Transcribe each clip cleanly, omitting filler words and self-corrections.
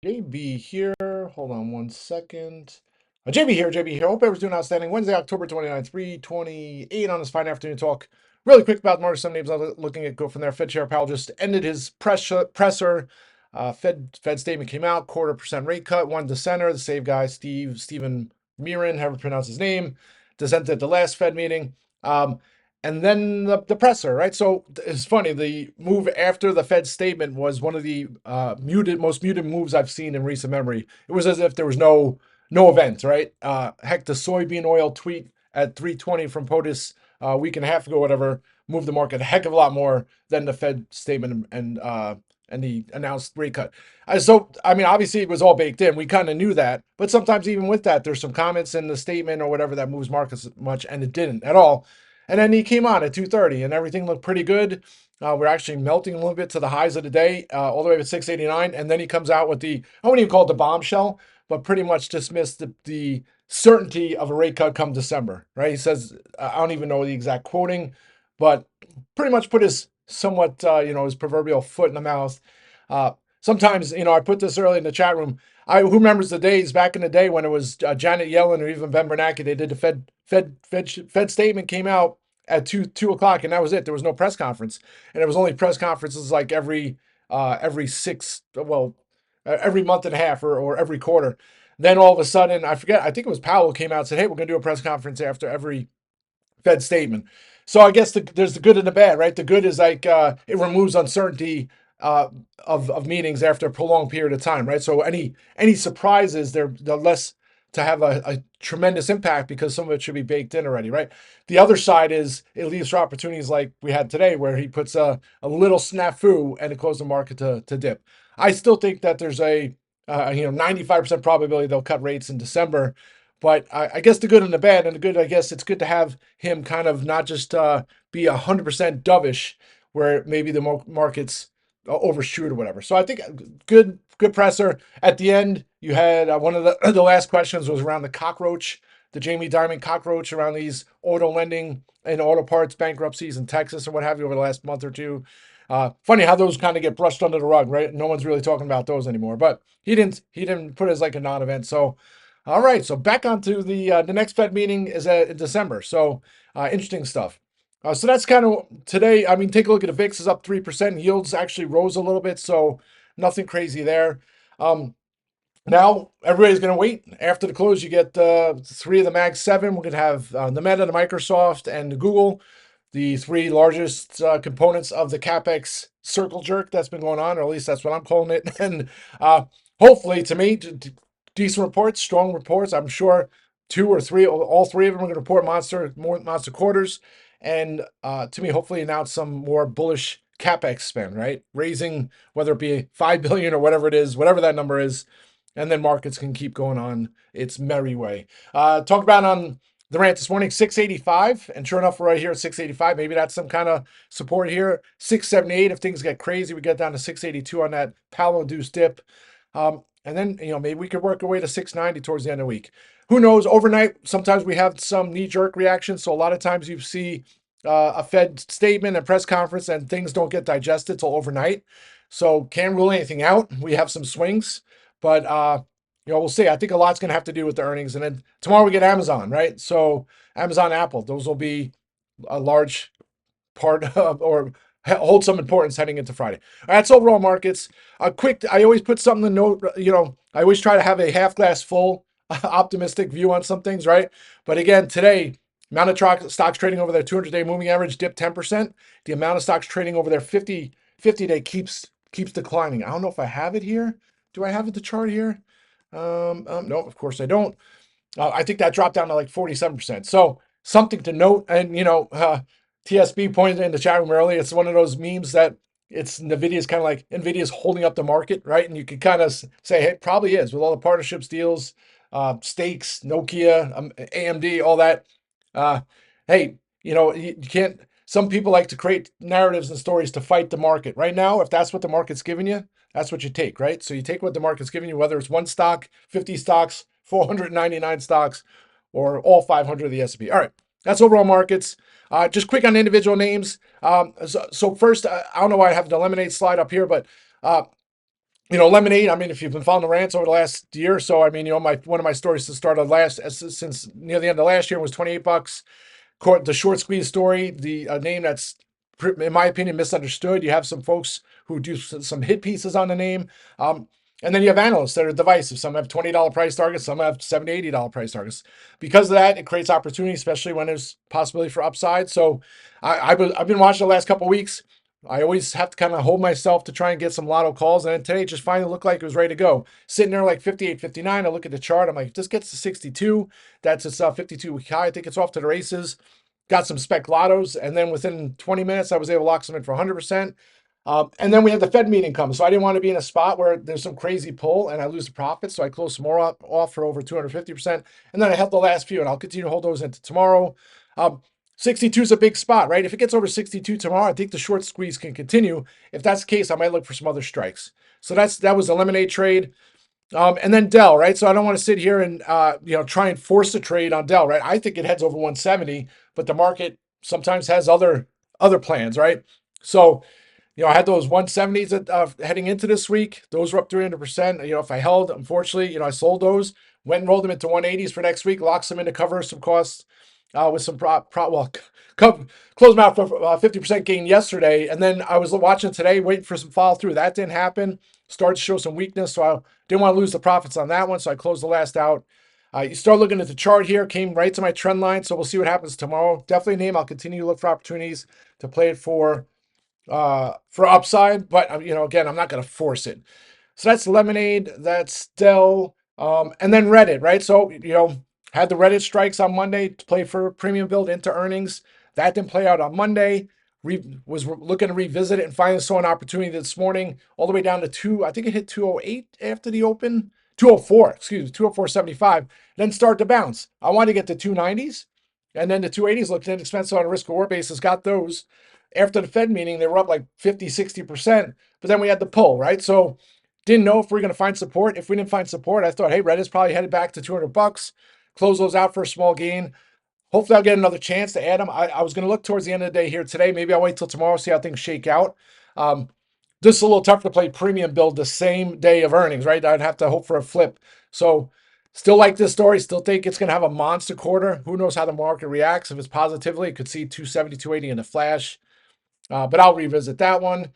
JB here. Hold on one second. JB here, JB here. Hope everyone's doing outstanding. Wednesday, October 29th, 3:28 on this fine afternoon talk. Really quick about market. Some names I'm looking at go from there. Fed Chair Powell just ended his presser. Fed statement came out, 0.25% rate cut. One dissenter, the same guy, Stephen Miran, however you pronounce his name, dissented at the last Fed meeting. And then the presser, right? So it's funny. The move after the Fed statement was one of the most muted moves I've seen in recent memory. It was as if there was no event, right? Heck, the soybean oil tweet at 320 from POTUS a week and a half ago, whatever, moved the market a heck of a lot more than the Fed statement and the announced rate cut. So, I mean, obviously it was all baked in. We kind of knew that, but sometimes even with that, there's some comments in the statement or whatever that moves markets much, and it didn't at all. And then he came on at 2:30, and everything looked pretty good. We're actually melting a little bit to the highs of the day, all the way to 689. And then he comes out with I wouldn't even call it the bombshell, but pretty much dismissed the certainty of a rate cut come December, right? He says, I don't even know the exact quoting, but pretty much put his somewhat, his proverbial foot in the mouth. Sometimes, I put this early in the chat room. Who remembers the days back in the day when it was Janet Yellen or even Ben Bernanke? They did the Fed statement came out at two o'clock, and that was it. There was no press conference, and it was only press conferences like every every month and a half or every quarter. Then all of a sudden, I forget. I think it was Powell came out and said, "Hey, we're going to do a press conference after every Fed statement." So I guess there's the good and the bad, right? The good is like it removes uncertainty of meetings after a prolonged period of time, right? So any surprises, they're less to have a tremendous impact because some of it should be baked in already, right? The other side is it leaves for opportunities like we had today, where he puts a little snafu and it causes the market to dip. I still think that there's a 95% probability they'll cut rates in December. But I guess the good and the bad, and the good, I guess it's good to have him kind of not just be 100% dovish, where maybe the markets overshoot or whatever. So I think good presser. At the end, you had one of the last questions was around the cockroach, the Jamie Dimon cockroach around these auto lending and auto parts bankruptcies in Texas and what have you over the last month or two. Funny how those kind of get brushed under the rug, right? No one's really talking about those anymore. But he didn't put it as like a non-event. So all right, so back onto the next Fed meeting is in December. So interesting stuff. So that's kind of today. I mean, take a look at the VIX is up 3%. Yields actually rose a little bit, so nothing crazy there. Now everybody's going to wait after the close. You get three of the Mag 7. We're going to have the Meta, the Microsoft, and the Google, the three largest components of the CapEx circle jerk that's been going on, or at least that's what I'm calling it. And hopefully, to me, decent reports, strong reports. I'm sure two or three, all three of them are going to report monster quarters, and to me, hopefully, announce some more bullish CapEx spend. Right, raising whether it be 5 billion or whatever it is, whatever that number is, and then markets can keep going on its merry way. Talk about on the rant this morning, 685, and sure enough, we're right here at 685. Maybe that's some kind of support here. 678. If things get crazy, we get down to 682 on that Powell-induced dip. And then, maybe we could work our way to 690 towards the end of the week. Who knows? Overnight, sometimes we have some knee-jerk reactions. So a lot of times you see a Fed statement and press conference and things don't get digested till overnight. So can't rule anything out. We have some swings, but we'll see. I think a lot's going to have to do with the earnings. And then tomorrow we get Amazon, right? So Amazon, Apple, those will be a large part of, or hold some importance heading into Friday. All right, that's overall markets. I always put something to note, I always try to have a half glass full optimistic view on some things, right? But again, today, amount of stocks trading over their 200-day moving average dipped 10%. The amount of stocks trading over their 50-day keeps declining. I don't know if I have it here. Do I have the chart here? No, of course I don't. I think that dropped down to like 47%. So something to note. And, TSB pointed in the chat room earlier. It's one of those memes that NVIDIA's kind of like NVIDIA's holding up the market, right? And you can kind of say, hey, it probably is with all the partnerships deals, stakes, Nokia, AMD, all that. Hey, you can't. Some people like to create narratives and stories to fight the market. Right now, if that's what the market's giving you, that's what you take, right? So you take what the market's giving you, whether it's one stock, 50 stocks, 499 stocks, or all 500 of the S&P. All right, that's overall markets. Just quick on individual names. So first, I don't know why I have the lemonade slide up here, but Lemonade. I mean, if you've been following the rants over the last year or so, I mean, my one of my stories to start of since near the end of last year was $28. The short squeeze story, the name that's, in my opinion, misunderstood. You have some folks who do some hit pieces on the name. Um, and then you have analysts that are divisive. Some have $20 price targets, some have $70, $80 price targets. Because of that, it creates opportunity, especially when there's possibility for upside. So I've been watching the last couple of weeks. I always have to kind of hold myself to try and get some lotto calls. And today it just finally looked like it was ready to go. Sitting there like 58, 59. I look at the chart. I'm like, if this gets to 62, that's its 52-week high. I think it's off to the races. Got some spec lottos. And then within 20 minutes, I was able to lock some in for 100%. And then we had the Fed meeting come. So I didn't want to be in a spot where there's some crazy pull and I lose the profit. So I closed some more off for over 250%. And then I held the last few, and I'll continue to hold those into tomorrow. 62 is a big spot, right? If it gets over 62 tomorrow, I think the short squeeze can continue. If that's the case, I might look for some other strikes. So that was a lemonade trade. And then Dell, right? So I don't want to sit here and try and force a trade on Dell, right? I think it heads over 170, but the market sometimes has other plans, right? So I had those 170s heading into this week. Those were up 300%. If I held, unfortunately, I sold those, went and rolled them into 180s for next week, locked them in to cover some costs with some closed them out for 50% gain yesterday. And then I was watching today, waiting for some follow through. That didn't happen. Started to show some weakness. So I didn't want to lose the profits on that one. So I closed the last out. You start looking at the chart here, came right to my trend line. So we'll see what happens tomorrow. Definitely a name. I'll continue to look for opportunities to play it for upside, but again, I'm not going to force it. So that's Lemonade, that's Dell, and then Reddit, right? So had the Reddit strikes on Monday to play for premium build into earnings. That didn't play out on Monday. Was looking to revisit it and finally saw an opportunity this morning, all the way down to I think it hit 208 after the open. 204, excuse me, 204.75, then start to bounce. I wanted to get to 290s, and then the 280s looked inexpensive on a risk reward basis, got those. After the Fed meeting, they were up like 50, 60%, but then we had the pull, right? So didn't know if we are going to find support. If we didn't find support, I thought, hey, Reddit's probably headed back to $200. Close those out for a small gain. Hopefully I'll get another chance to add them. I was going to look towards the end of the day here today. Maybe I'll wait till tomorrow, see how things shake out. This is a little tough to play premium build the same day of earnings, right? I'd have to hope for a flip. So still like this story. Still think it's going to have a monster quarter. Who knows how the market reacts. If it's positively, it could see 270, 280 in a flash. But I'll revisit that one.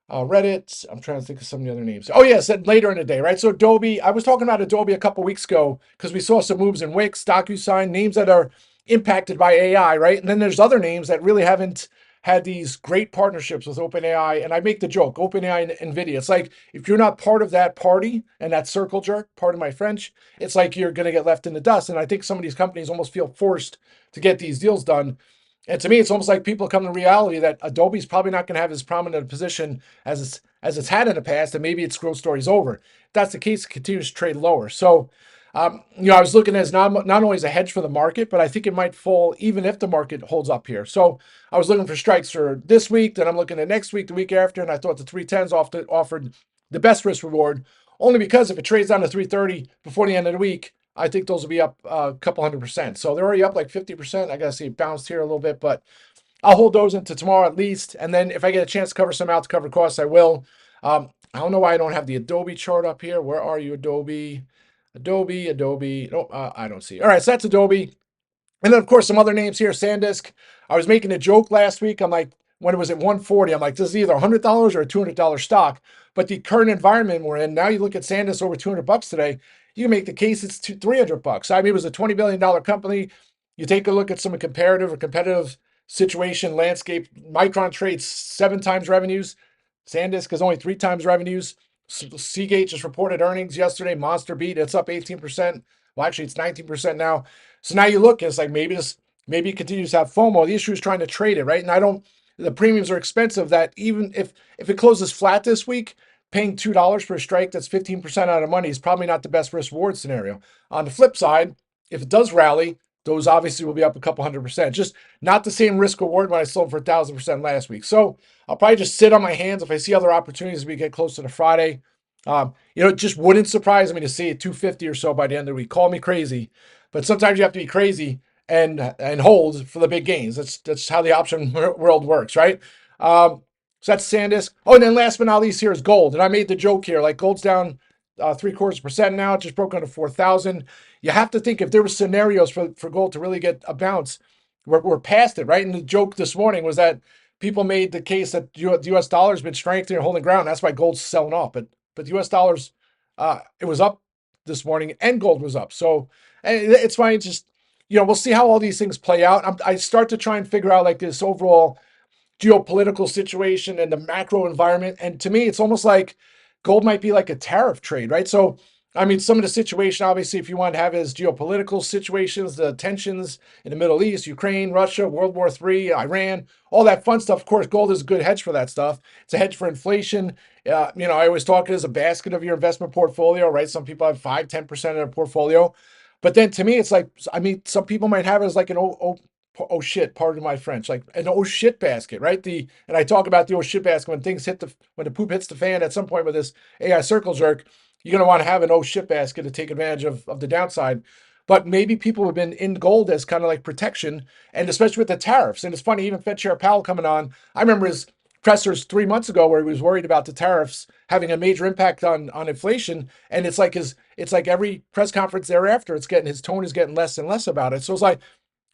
Reddit. I'm trying to think of some of the other names. Oh, yeah, said later in the day, right? So Adobe, I was talking about Adobe a couple weeks ago because we saw some moves in Wix, DocuSign, names that are impacted by AI, right? And then there's other names that really haven't had these great partnerships with OpenAI. And I make the joke, OpenAI and NVIDIA. It's like if you're not part of that party and that circle jerk, pardon my French, it's like you're going to get left in the dust. And I think some of these companies almost feel forced to get these deals done. And to me, it's almost like people come to reality that Adobe's probably not going to have as prominent a position as it's had in the past, and maybe its growth story's over. If that's the case, it continues to trade lower. So, I was looking as not only as a hedge for the market, but I think it might fall even if the market holds up here. So I was looking for strikes for this week, then I'm looking at next week, the week after, and I thought the 310s offered the best risk reward, only because if it trades down to 330 before the end of the week, I think those will be up a couple 100%. So they're already up like 50%. I got to see it bounced here a little bit, but I'll hold those into tomorrow at least. And then if I get a chance to cover some out to cover costs, I will. I don't know why I don't have the Adobe chart up here. Where are you, Adobe? Adobe. Oh, I don't see. All right, so that's Adobe. And then, of course, some other names here. SanDisk. I was making a joke last week. I'm like, when it was at 140, I'm like, this is either $100 or a $200 stock. But the current environment we're in, now you look at SanDisk over $200 today, you can make the case it's $300. I mean, it was a $20 billion company. You take a look at some competitive situation landscape. Micron trades 7 times revenues. SanDisk is only 3 times revenues. Seagate just reported earnings yesterday. Monster beat. It's up 18%. Well, actually, it's 19% now. So now you look, it's like maybe it continues to have FOMO. The issue is trying to trade it, right? And the premiums are expensive that even if it closes flat this week, paying $2 for a strike that's 15% out of money is probably not the best risk reward scenario. On the flip side, if it does rally, those obviously will be up a couple 100%. Just not the same risk reward when I sold for 1,000% last week. So I'll probably just sit on my hands if I see other opportunities as we get closer to Friday. It just wouldn't surprise me to see it 250 or so by the end of the week. Call me crazy, but sometimes you have to be crazy and hold for the big gains. That's how the option world works, right? So that's SanDisk. Oh, and then last but not least here is gold. And I made the joke here, like gold's down 0.75% now. It just broke under 4,000. You have to think if there were scenarios for gold to really get a bounce, we're past it, right? And the joke this morning was that people made the case that the U.S. dollar's been strengthening and holding ground. That's why gold's selling off. But the U.S. dollars, it was up this morning and gold was up. So and it's fine. Just we'll see how all these things play out. I start to try and figure out like this overall geopolitical situation and the macro environment. And to me, it's almost like gold might be like a tariff trade, right? So, I mean, some of the situation, obviously, if you want to have is geopolitical situations, the tensions in the Middle East, Ukraine, Russia, World War III, Iran, all that fun stuff. Of course, gold is a good hedge for that stuff. It's a hedge for inflation. I always talk it as a basket of your investment portfolio, right? Some people have 5-10% of their portfolio. But then to me, it's like, I mean, some people might have it as like an oh shit, pardon my French, like an oh shit basket, right? And I talk about the oh shit basket when the poop hits the fan at some point with this AI circle jerk, you're gonna want to have an oh shit basket to take advantage of the downside. But maybe people have been in gold as kind of like protection, and especially with the tariffs. And it's funny, even Fed Chair Powell coming on, I remember his pressers 3 months ago where he was worried about the tariffs having a major impact on inflation. And it's like every press conference thereafter, his tone is getting less and less about it. So it's like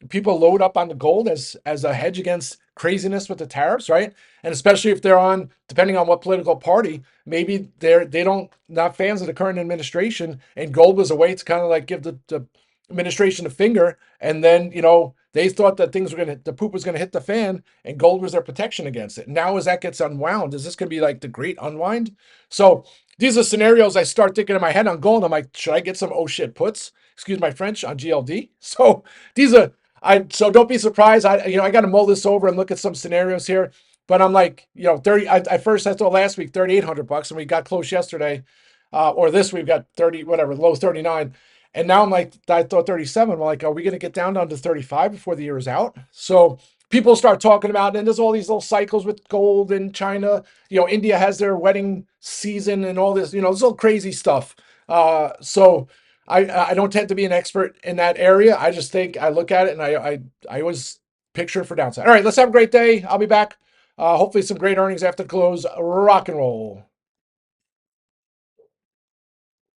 people load up on the gold as a hedge against craziness with the tariffs, right? And especially if they're on, depending on what political party, maybe they don't not fans of the current administration, and gold was a way to kind of like give the administration a finger, and then they thought that the poop was gonna hit the fan, and gold was their protection against it. Now, as that gets unwound, is this gonna be like the great unwind? So these are scenarios I start thinking in my head on gold. I'm like, should I get some oh shit puts? Excuse my French on GLD. So these are so don't be surprised. I got to mull this over and look at some scenarios here. But I'm like, 30. I first I thought last week $3,800, and we got close yesterday, or this we've got 30, whatever, low 39, and now I'm like, I thought 37. I'm like, are we going to get down to 35 before the year is out? So people start talking about, and there's all these little cycles with gold in China. India has their wedding season and all this. This little crazy stuff. So. I don't tend to be an expert in that area. I just think I look at it and I always picture it for downside. All right, let's have a great day. I'll be back. Hopefully some great earnings after the close. Rock and roll.